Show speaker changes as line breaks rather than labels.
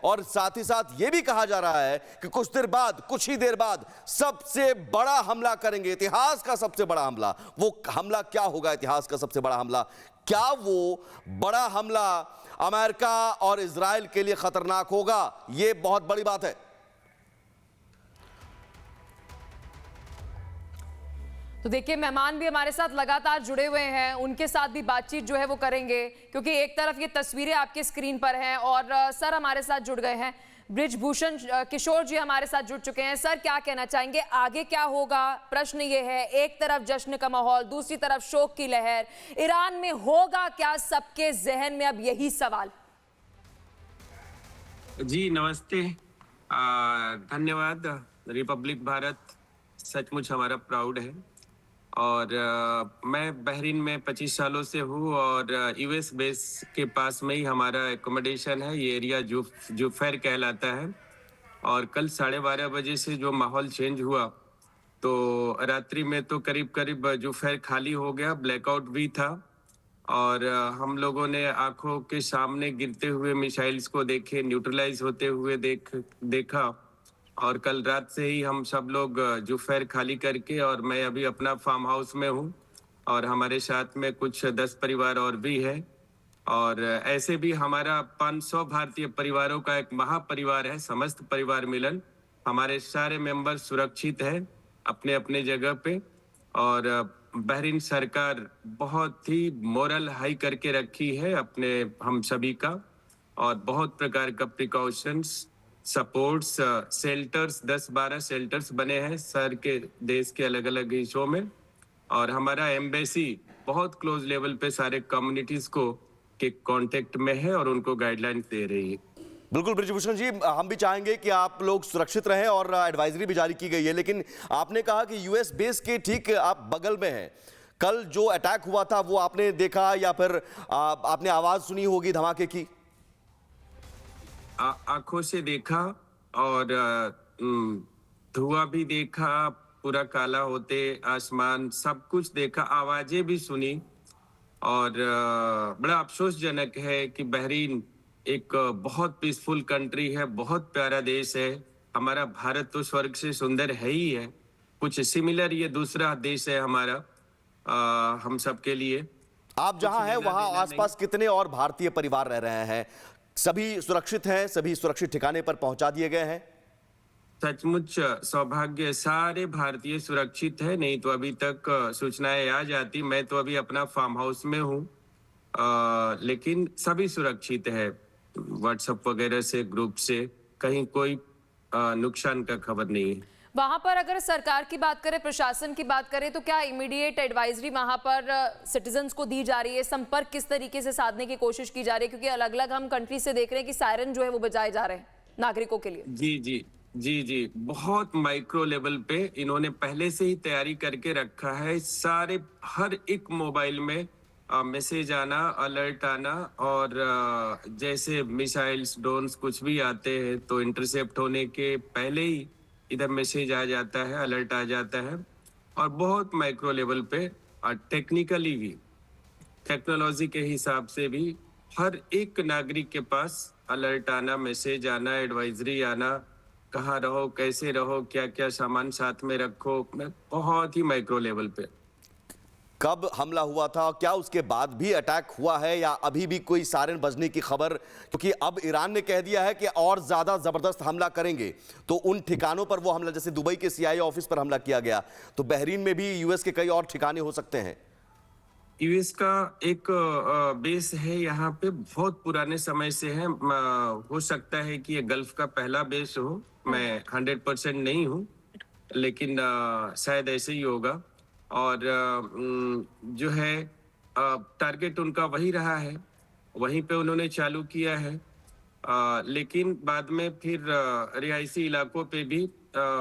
और साथ ही साथ यह भी कहा जा रहा है कि कुछ ही देर बाद सबसे बड़ा हमला करेंगे, इतिहास का सबसे बड़ा हमला। वो हमला क्या होगा, इतिहास का सबसे बड़ा हमला? क्या वो बड़ा हमला अमेरिका और इजराइल के लिए खतरनाक होगा? यह बहुत बड़ी बात है।
तो देखिए, मेहमान भी हमारे साथ लगातार जुड़े हुए हैं, उनके साथ भी बातचीत जो है वो करेंगे, क्योंकि एक तरफ ये तस्वीरें आपके स्क्रीन पर हैं और सर हमारे साथ जुड़ गए हैं। बृजभूषण किशोर जी हमारे साथ जुड़ चुके हैं। सर, क्या कहना चाहेंगे, आगे क्या होगा? प्रश्न ये है, एक तरफ जश्न का माहौल, दूसरी तरफ शोक की लहर, ईरान में होगा क्या? सबके जहन में अब यही सवाल।
जी नमस्ते, धन्यवाद। रिपब्लिक भारत सचमुच हमारा प्राउड है और मैं बहरीन में 25 सालों से हूँ और यूएस बेस के पास में ही हमारा एकोमोडेशन है। ये एरिया जुफैर कहलाता है और कल 12:30 बजे से जो माहौल चेंज हुआ तो रात्रि में तो करीब करीब जुफैर खाली हो गया, ब्लैकआउट भी था और हम लोगों ने आंखों के सामने गिरते हुए मिसाइल्स को देखे, न्यूट्रलाइज होते हुए देखा और कल रात से ही हम सब लोग जुफैर खाली करके, और मैं अभी अपना फार्म हाउस में हूँ और हमारे साथ में कुछ 10 परिवार और भी है और ऐसे भी हमारा 500 भारतीय परिवारों का एक महापरिवार है, समस्त परिवार मिलन। हमारे सारे मेंबर सुरक्षित हैं अपने अपने जगह पे और बहरीन सरकार बहुत ही मोरल हाई करके रखी है अपने हम सभी का और बहुत प्रकार का प्रिकॉशंस, सपोर्ट्स, शेल्टर्स, 10-12 शेल्टर्स बने हैं सर के देश के अलग अलग हिस्सों में और हमारा एम्बेसी बहुत क्लोज लेवल पे सारे कम्युनिटीज को के कांटेक्ट में है और उनको गाइडलाइंस दे रही है।
बिल्कुल बृजभूषण जी, हम भी चाहेंगे कि आप लोग सुरक्षित रहें और एडवाइजरी भी जारी की गई है, लेकिन आपने कहा कि यूएस बेस के ठीक आप बगल में हैं। कल जो अटैक हुआ था वो आपने देखा या फिर आपने आवाज सुनी होगी धमाके की?
आंखों से देखा और धुआं भी देखा, पूरा काला होते आसमान, सब कुछ देखा, आवाजें भी सुनी और बड़ा अफसोसजनक है कि बहरीन एक बहुत पीसफुल कंट्री है, बहुत प्यारा देश है। हमारा भारत तो स्वर्ग से सुंदर है ही है, कुछ सिमिलर ये दूसरा देश है हमारा हम सब के लिए।
आप जहां हैं वहां आसपास कितने और भारतीय परिवार रह रहे हैं? सभी सुरक्षित हैं? सभी सुरक्षित ठिकाने पर पहुंचा दिए गए हैं?
सचमुच सौभाग्य, सारे भारतीय सुरक्षित है, नहीं तो अभी तक सूचनाएं आ जाती। मैं तो अभी अपना फार्म हाउस में हूँ लेकिन सभी सुरक्षित है। व्हाट्सएप वगैरह से, ग्रुप से कहीं कोई नुकसान का खबर नहीं है।
वहां पर अगर सरकार की बात करें, प्रशासन की बात करें, तो क्या इमीडिएट एडवाइजरी वहां पर सिटीजन्स को दी जा रही है? संपर्क किस तरीके से साधने की कोशिश की जा रही है? क्योंकि अलग अलग हम कंट्री से देख रहे हैं कि सायरन जो है वो बजाए जा रहे हैं नागरिकों के लिए।
जी, बहुत माइक्रो लेवल पे इन्होंने पहले से ही तैयारी करके रखा है। सारे हर एक मोबाइल में मैसेज आना, अलर्ट आना और जैसे मिसाइल्स, ड्रोन्स कुछ भी आते हैं तो इंटरसेप्ट होने के पहले ही इधर मैसेज आ जाता है, अलर्ट आ जाता है और बहुत माइक्रो लेवल पे और टेक्निकली भी, टेक्नोलॉजी के हिसाब से भी हर एक नागरिक के पास अलर्ट आना, मैसेज आना, एडवाइजरी आना, कहाँ रहो, कैसे रहो, क्या क्या सामान साथ में रखो, बहुत ही माइक्रो लेवल पे।
कब हमला हुआ था? क्या उसके बाद भी अटैक हुआ है या अभी भी कोई सायरन बजने की खबर? क्योंकि अब ईरान ने कह दिया है कि और ज्यादा जबरदस्त हमला करेंगे, तो उन ठिकानों पर वो हमला, जैसे दुबई के सीआईए ऑफिस पर हमला किया गया, तो बहरीन में भी यूएस के कई और ठिकाने हो सकते हैं।
यूएस का एक बेस है यहाँ पे, बहुत पुराने समय से है। हो सकता है कि ये गल्फ का पहला बेस हो, मैं 100% नहीं हूँ लेकिन शायद ऐसे ही होगा और जो है टारगेट उनका वही रहा है, वहीं पे उन्होंने चालू किया है लेकिन बाद में फिर रिहायशी इलाकों पे भी